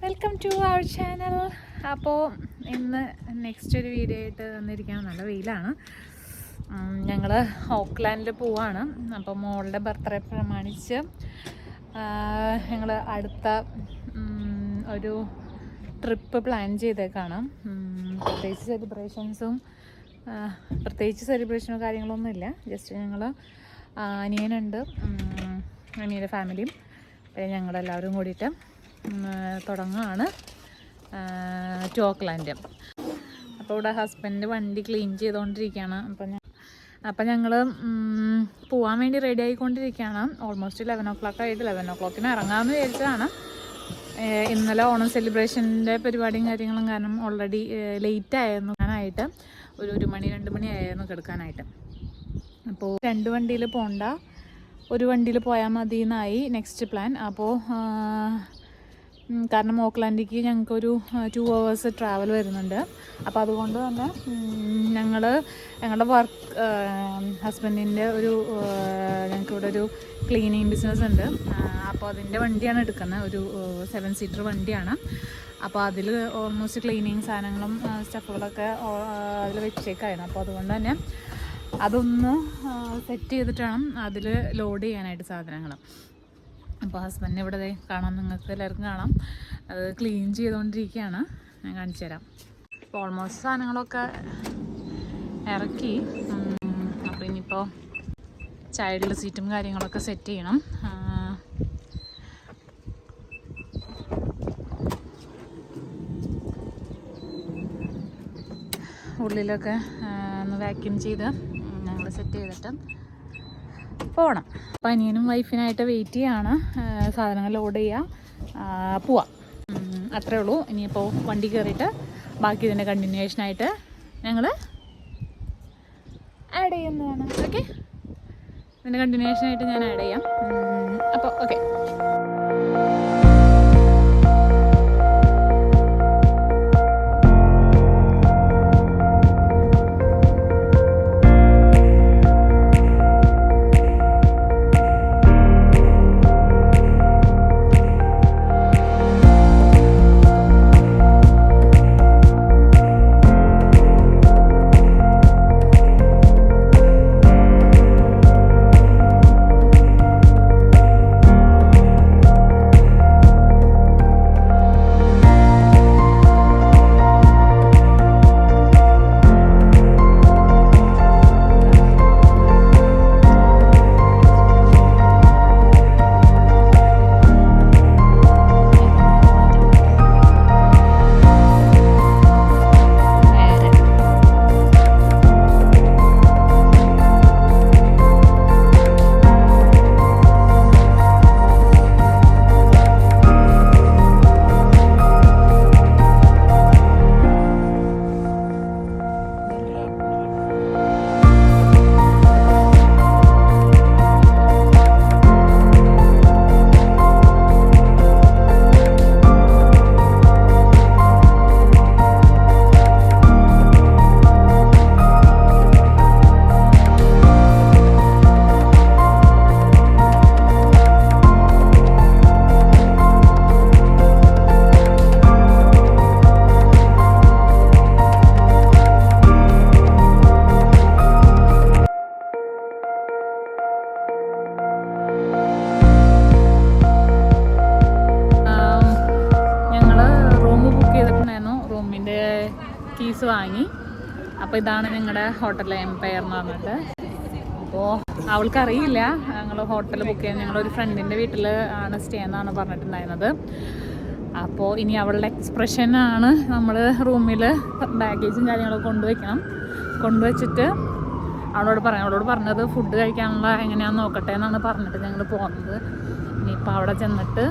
Welcome to our channel. അപ്പോൾ ഇന്ന് next ഒരു വീഡിയോ ആയിട്ട് വന്നിരിക്കുകയാണ്. നല്ല വെയിലാണ്. ഞങ്ങൾ ഓക്ലാൻഡിൽ പോവാണ്. അപ്പോൾ മോളുടെ ബർത്ത്ഡേ പ്രമാണിച്ച് ഞങ്ങൾ അടുത്ത ഒരു ട്രിപ്പ് പ്ലാൻ ചെയ്തേക്കാണ്. പ്രത്യേകിച്ച് സെലിബ്രേഷനോ കാര്യങ്ങളൊന്നുമില്ല. ജസ്റ്റ് ഞങ്ങൾ അനിയനുണ്ട്, അനിയൻ്റെ ഫാമിലിയും പിന്നെ ഞങ്ങളെല്ലാവരും കൂടിയിട്ട് തുടങ്ങുകയാണ് ടു ഓക്ലാൻഡ്. അപ്പോൾ ഇവിടെ ഹസ്ബൻഡ് വണ്ടി ക്ലീൻ ചെയ്തുകൊണ്ടിരിക്കുകയാണ്. അപ്പം ഞങ്ങൾ പോകാൻ വേണ്ടി റെഡി ആയിക്കൊണ്ടിരിക്കുകയാണ്. ഓൾമോസ്റ്റ് 11 o'clock ആയിട്ട് 11 o'clock ഇറങ്ങാമെന്ന് വിചാരിച്ചതാണ്. ഇന്നലെ ഓണം സെലിബ്രേഷൻ്റെ പരിപാടിയും കാര്യങ്ങളും കാരണം ഓൾറെഡി ലേറ്റ് ആയിരുന്നു. ഞാനായിട്ട് ഒരു 1 മണി 2 മണി ആയിരുന്നു കിടക്കാനായിട്ട്. അപ്പോൾ 2 വണ്ടിയിൽ പോകണ്ട, ഒരു വണ്ടിയിൽ പോയാൽ മതി എന്നായി നെക്സ്റ്റ് പ്ലാൻ. അപ്പോൾ കാരണം ഓക്ലാൻഡിലേക്ക് ഞങ്ങൾക്കൊരു 2 hours ട്രാവൽ വരുന്നുണ്ട്. അപ്പോൾ അതുകൊണ്ട് തന്നെ ഞങ്ങളുടെ വർക്ക് ഹസ്ബൻഡിൻ്റെ ഞങ്ങൾക്കിവിടെ ഒരു ക്ലീനിങ് ബിസിനസ് ഉണ്ട്. അപ്പോൾ അതിൻ്റെ വണ്ടിയാണ് എടുക്കുന്നത്, ഒരു 7-seater വണ്ടിയാണ്. അപ്പോൾ അതിൽ ഓൾമോസ്റ്റ് ക്ലീനിങ് സാധനങ്ങളും സ്റ്റഫുകളൊക്കെ അതിൽ വെച്ചേക്കായിരുന്നു. അപ്പോൾ അതുകൊണ്ട് തന്നെ അതൊന്ന് സെറ്റ് ചെയ്തിട്ട് വേണം അതിൽ ലോഡ് ചെയ്യാനായിട്ട് സാധനങ്ങൾ. അപ്പോൾ ഹസ്ബൻഡ് ഇവിടെ കാണാം, നിങ്ങൾക്ക് എല്ലാവർക്കും കാണാം, അത് ക്ലീൻ ചെയ്തുകൊണ്ടിരിക്കുകയാണ്. ഞാൻ കാണിച്ചു തരാം. അപ്പോൾ ഓൾമോസ്റ്റ് സാധനങ്ങളൊക്കെ ഇറക്കി. അപ്പോൾ ഇനിയിപ്പോൾ ചൈൽഡ് സീറ്റും കാര്യങ്ങളൊക്കെ സെറ്റ് ചെയ്യണം. ഉള്ളിലൊക്കെ ഒന്ന് വാക്യൂം ചെയ്ത് ഞങ്ങൾ സെറ്റ് ചെയ്തിട്ട് പോകണം. അപ്പോൾ അനിയനും വൈഫിനായിട്ട് വെയിറ്റ് ചെയ്യാണ്. സാധനങ്ങൾ ലോഡ് ചെയ്യുക, പോവാം, അത്രേ ഉള്ളൂ. ഇനിയിപ്പോൾ വണ്ടി കയറിയിട്ട് ബാക്കി ഇതിൻ്റെ കണ്ടിന്യൂവേഷനായിട്ട് ഞങ്ങൾ ആഡ് ചെയ്യുന്നതാണ്. ഓക്കെ, ഇതിൻ്റെ കണ്ടിന്യൂവേഷനായിട്ട് ഞാൻ ആഡ് ചെയ്യാം. അപ്പോൾ ഓക്കെ. കീസ് വാങ്ങി. അപ്പോൾ ഇതാണ് ഞങ്ങളുടെ ഹോട്ടൽ എംപയർ എന്ന് പറഞ്ഞിട്ട്. അപ്പോൾ അവൾക്കറിയില്ല ഞങ്ങൾ ഹോട്ടൽ ബുക്ക് ചെയ്യാൻ. ഞങ്ങളൊരു ഫ്രണ്ടിൻ്റെ വീട്ടിൽ ആണ് സ്റ്റേ എന്നാണ് പറഞ്ഞിട്ടുണ്ടായിരുന്നത്. അപ്പോൾ ഇനി അവളുടെ എക്സ്പ്രഷനാണ് നമ്മൾ റൂമിൽ ബാഗേജും കാര്യങ്ങളൊക്കെ കൊണ്ടുവച്ചിട്ട് അവളോട് പറഞ്ഞത് ഫുഡ് കഴിക്കാനുള്ള എങ്ങനെയാണെന്ന് നോക്കട്ടെ എന്നാണ് പറഞ്ഞിട്ട് ഞങ്ങൾ പോകുന്നത്. ഇനിയിപ്പോൾ അവിടെ ചെന്നിട്ട്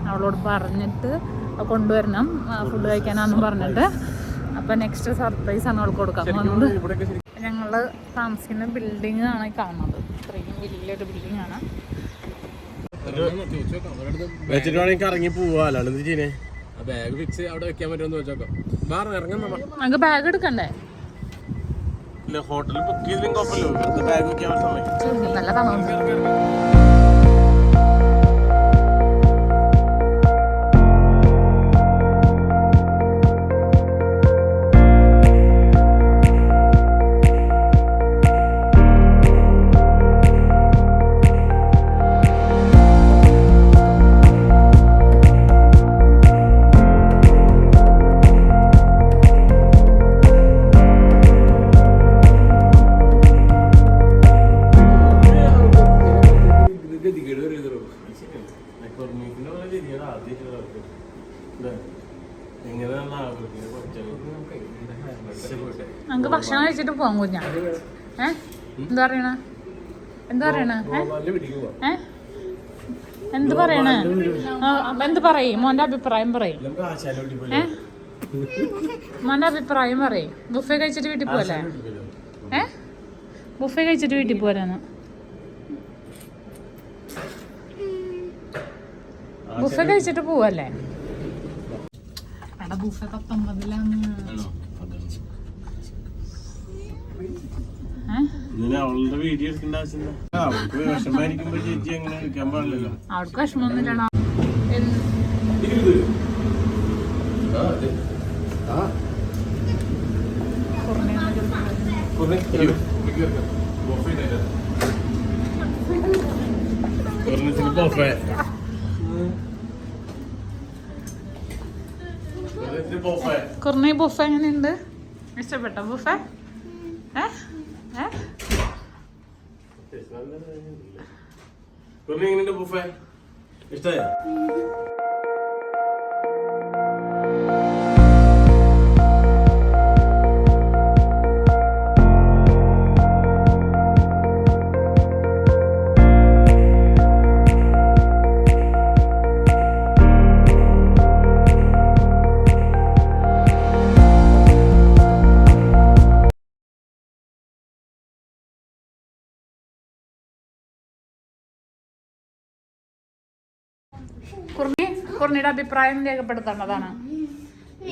അവളോട് പറഞ്ഞിട്ട് കൊണ്ടുവരണം ഫുഡ് കഴിക്കാനാണെന്ന് പറഞ്ഞിട്ട്. അപ്പോൾ നെക്സ്റ്റ് സർപ്രൈസാണ് അവൾക്ക് കൊടുക്കാൻ പോകുന്നത്. ഞങ്ങൾ താമസിക്കുന്ന ബിൽഡിംഗ് ആണ് കാണുന്നത്. ഇത്രയും വലിയൊരു ബിൽഡിംഗ് ആണ്. നമുക്ക് ബാഗ് എടുക്കണ്ടേ? ഹോട്ടലിൽ ബുക്ക് ചെയ്തെങ്കിൽ ബാഗ് വെക്കാൻ സമയം നല്ല തണുപ്പ്. നമുക്ക് ഭക്ഷണം കഴിച്ചിട്ട് പോവാം കുഞ്ഞ. എന്താ പറയണ? എന്താ പറയണ? എന്ത് പറയണേ? എന്ത് പറയും? മോന്റെ അഭിപ്രായം പറയും. മോന്റെ അഭിപ്രായം പറയും. ബുഫേ കഴിച്ചിട്ട് വീട്ടിൽ പോവല്ലേ? ബുഫേ കഴിച്ചിട്ട് വീട്ടിൽ പോരാന്ന്. ബുഫേ കഴിച്ചിട്ട് പോവല്ലേ? എടാ ബുഫേ 19 അവളുടെ വീഡിയോ എടുക്കേണ്ട ആവശ്യം അവൾക്ക് വിഷമായിരിക്കുമ്പോ ചേച്ചി അങ്ങനെ എടുക്കാൻ പാടില്ലല്ലോ. അവൾക്ക് വിഷമമൊന്നുമില്ലടാ. കുർണി ബുഫേ എങ്ങനെയുണ്ട്? ഇഷ്ടപ്പെട്ടോ ബുഫേ? എങ്ങനെയുണ്ട് ബുഫേ? ഇഷ്ടമായോ? കുർണിയുടെ അഭിപ്രായം രേഖപ്പെടുത്തേണ്ടതാണ്.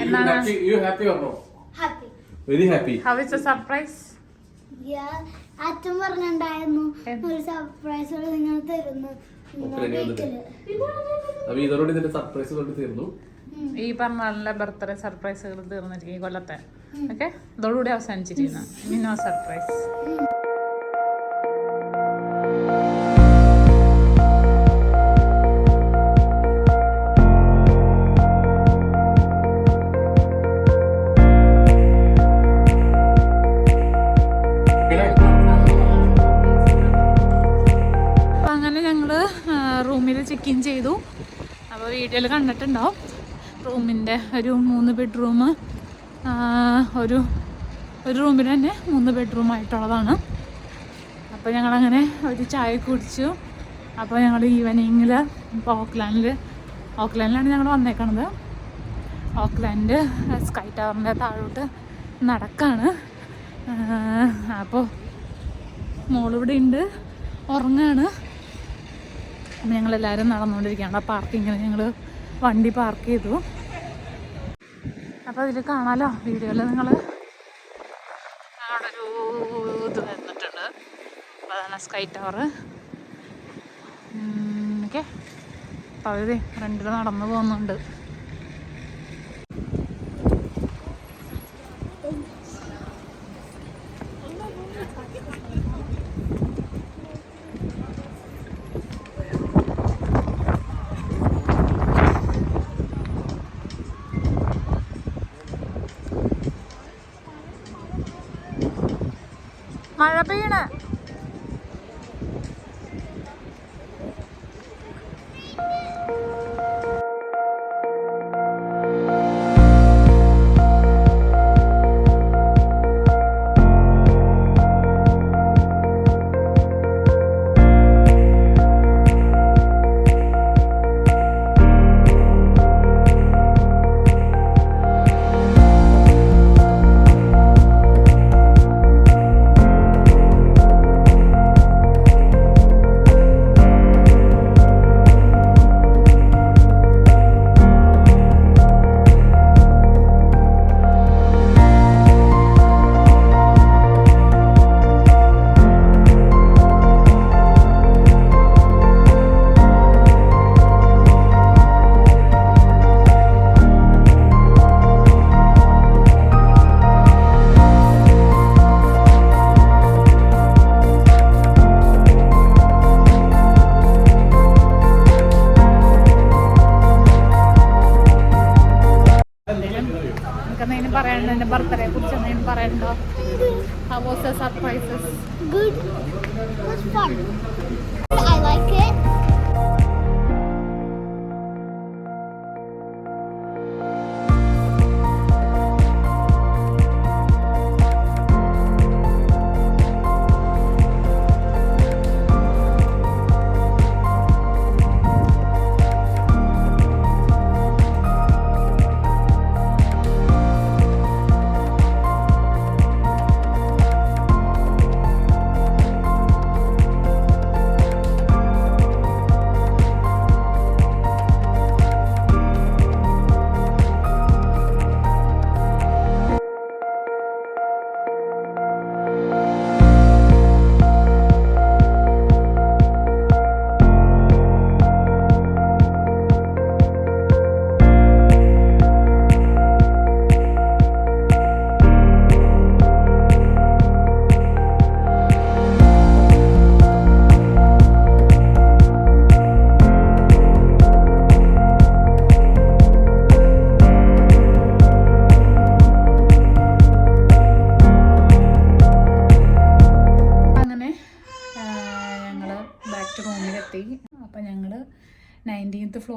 എന്താണ്? How is the surprise? അച്ഛൻ പറഞ്ഞിട്ടുണ്ടായിരുന്നു ഒരു സർപ്രൈസ് നിങ്ങൾ തരുന്നു. ഈ പറഞ്ഞ ബർത്ത്ഡേ സർപ്രൈസുകൾ തീർന്നിരിക്കും ഈ കൊല്ലത്തെ. ഓക്കെ, ഇതോടുകൂടി അവസാനിച്ചിരിക്കുന്നു. ഇനി നോ സർപ്രൈസ്. ചെക്ക് ഇൻ ചെയ്തു. അപ്പോൾ വീഡിയോയിൽ കണ്ടിട്ടുണ്ടാവും. റൂമിൻ്റെ ഒരു 3 ബെഡ്റൂം, ഒരു റൂമിൽ തന്നെ 3 ബെഡ്റൂമായിട്ടുള്ളതാണ്. അപ്പോൾ ഞങ്ങളങ്ങനെ ഒരു ചായ കുടിച്ചു. അപ്പോൾ ഞങ്ങൾ ഈവനിങ്ങിൽ ഓക്ലാൻഡിലാണ് ഞങ്ങൾ വന്നേക്കണത്. ഓക്ലാൻഡ് സ്കൈ ടവറിൻ്റെ താഴോട്ട് നടക്കാണ്. അപ്പോൾ മോളിവിടെ ഉണ്ട്, ഉറങ്ങാണ്. അപ്പം ഞങ്ങളെല്ലാവരും നടന്നുകൊണ്ടിരിക്കുകയാണ്. ആ പാർക്കിങ്ങിന് ഞങ്ങൾ വണ്ടി പാർക്ക് ചെയ്തു. അപ്പോൾ അതിൽ കാണാമല്ലോ വീഡിയോയിൽ നിങ്ങൾ അവിടെ ഒരു ഇത് വന്നിട്ടുണ്ട്. അപ്പോൾ അതാണ് സ്കൈ ടവർ. ഓക്കെ, അപ്പോൾ അവർ ഫ്രണ്ടിൽ നടന്നു പോകുന്നുണ്ട്. മഴ പെയ്യണ. പറയാനുണ്ടോ? ബർത്ത്ഡേ കുറിച്ച് എന്തെങ്കിലും പറയാനുണ്ടോ? How was the surprises? Good. It was fun. I like it.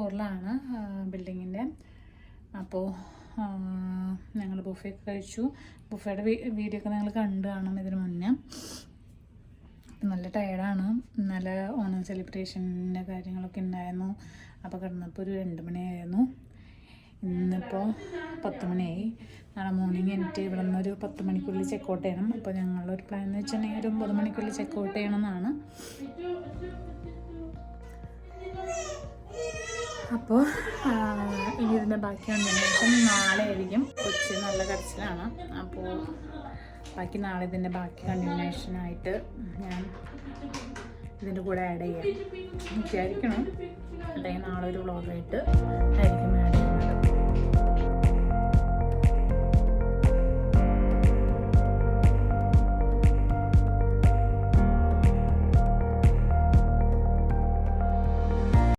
ഫ്ലോറിലാണ് ബിൽഡിങ്ങിൻ്റെ. അപ്പോൾ ഞങ്ങൾ ബുഫേ ഒക്കെ കഴിച്ചു. ബുഫയുടെ വീഡിയോ ഒക്കെ ഞങ്ങൾ കണ്ടു കാണും ഇതിന് മുന്നേ. നല്ല ടയർഡാണ്. ഇന്നലെ ഓണം സെലിബ്രേഷൻ്റെ കാര്യങ്ങളൊക്കെ ഉണ്ടായിരുന്നു. അപ്പോൾ കിടന്നപ്പോൾ ഒരു 2 മണിയായിരുന്നു. ഇന്നിപ്പോൾ 10 മണിയായി. നാളെ മോർണിംഗ് എനിക്ക് ഇവിടെ നിന്നൊരു 10 മണിക്കുള്ളിൽ ചെക്കൗട്ട് ചെയ്യണം. അപ്പോൾ ഞങ്ങളൊരു പ്ലാൻ എന്ന് വെച്ചിട്ടുണ്ടെങ്കിൽ ഒരു 9 മണിക്കുള്ളിൽ ചെക്കൗട്ട് ചെയ്യണമെന്നാണ്. അപ്പോൾ ഇനി ഇതിൻ്റെ ബാക്കി കണ്ടിന്യൂഷൻ നാളെ ആയിരിക്കും. കൊച്ച് നല്ല കരച്ചിലാണ്. അപ്പോൾ ബാക്കി നാളെ ഇതിൻ്റെ ബാക്കി കണ്ടിന്യൂഷനായിട്ട് ഞാൻ ഇതിൻ്റെ കൂടെ ആഡ് ചെയ്യാം വിചാരിക്കണം. അല്ലെങ്കിൽ നാളെ ഒരു വ്ളോഗായിട്ട് ആയിരിക്കും